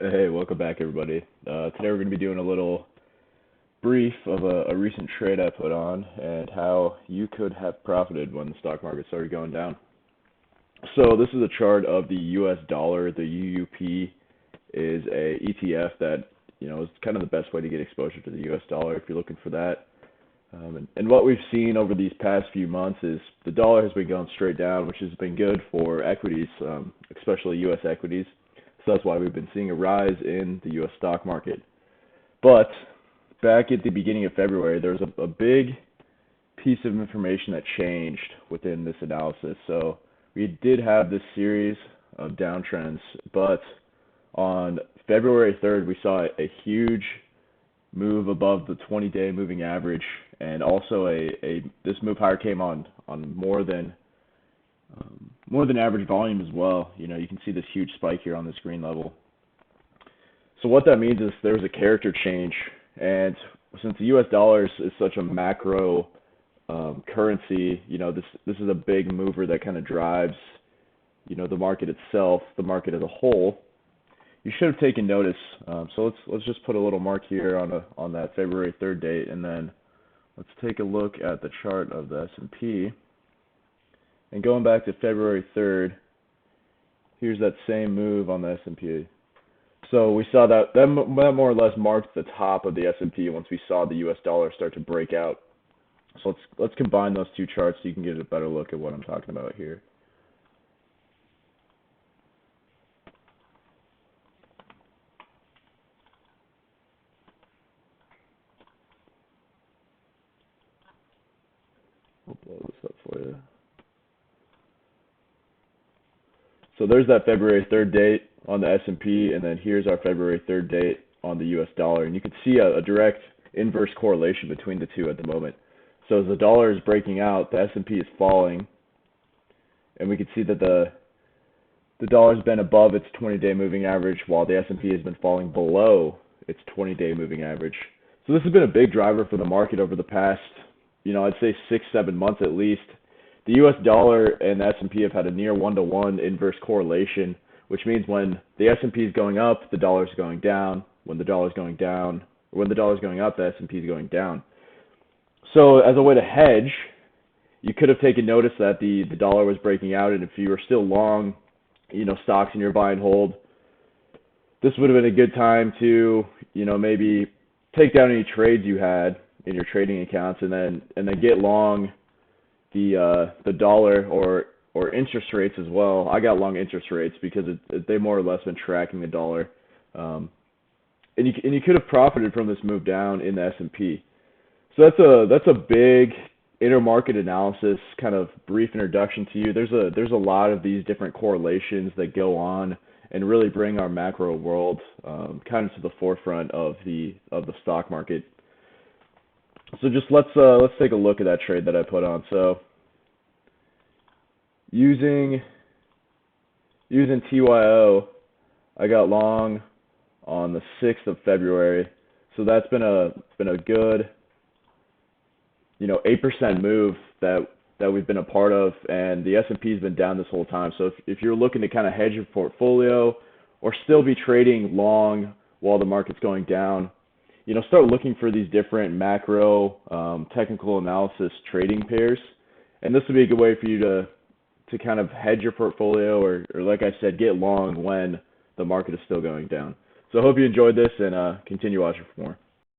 Hey, welcome back, everybody. Today we're going to be doing a little brief of a recent trade I put on and how you could have profited when the stock market started going down. So this is a chart of the U.S. dollar. The UUP is a ETF that is kind of the best way to get exposure to the U.S. dollar if you're looking for that. And what we've seen over these past few months is the dollar has been going straight down, which has been good for equities, especially U.S. equities. So that's why we've been seeing a rise in the U.S. stock market. But back at the beginning of February, there was a big piece of information that changed within this analysis. So we did have this series of downtrends, but on February 3rd, we saw a huge move above the 20-day moving average, and also this move higher came on more than average volume as well. You can see this huge spike here on this green level. So what that means is there's a character change, and since the U.S. dollar is such a macro currency, this is a big mover that kind of drives the market itself, the market as a whole. You should have taken notice. So let's just put a little mark here on that February 3rd date, and then let's take a look at the chart of the S&P. And going back to February 3rd, here's that same move on the S&P. So we saw that more or less marked the top of the S&P once we saw the U.S. dollar start to break out. So let's combine those two charts so you can get a better look at what I'm talking about here. I'll blow this up for you. So there's that February 3rd date on the S&P, and then here's our February 3rd date on the U.S. dollar. And you can see a direct inverse correlation between the two at the moment. So as the dollar is breaking out, the S&P is falling, and we can see that the dollar's been above its 20-day moving average, while the S&P has been falling below its 20-day moving average. So this has been a big driver for the market over the past, I'd say 6-7 months at least. The U.S. dollar and the S&P have had a near one-to-one inverse correlation, which means when the S&P is going up, the dollar is going down. When the dollar is going down, or when the dollar is going up, the S&P is going down. So as a way to hedge, you could have taken notice that the dollar was breaking out, and if you were still long, stocks in your buy and hold, this would have been a good time to, maybe take down any trades you had in your trading accounts, and then get long the dollar or interest rates as well. I got long interest rates because they more or less been tracking the dollar, and you could have profited from this move down in the S&P. So that's a big intermarket analysis kind of brief introduction to you. There's a lot of these different correlations that go on and really bring our macro world kind of to the forefront of the stock market. So just let's take a look at that trade that I put on. So using TYO, I got long on the 6th of February. So that's been a good 8% move that we've been a part of, and the S&P has been down this whole time. So if you're looking to kind of hedge your portfolio or still be trading long while the market's going down, start looking for these different macro technical analysis trading pairs. And this would be a good way for you to kind of hedge your portfolio or like I said, get long when the market is still going down. So I hope you enjoyed this and continue watching for more.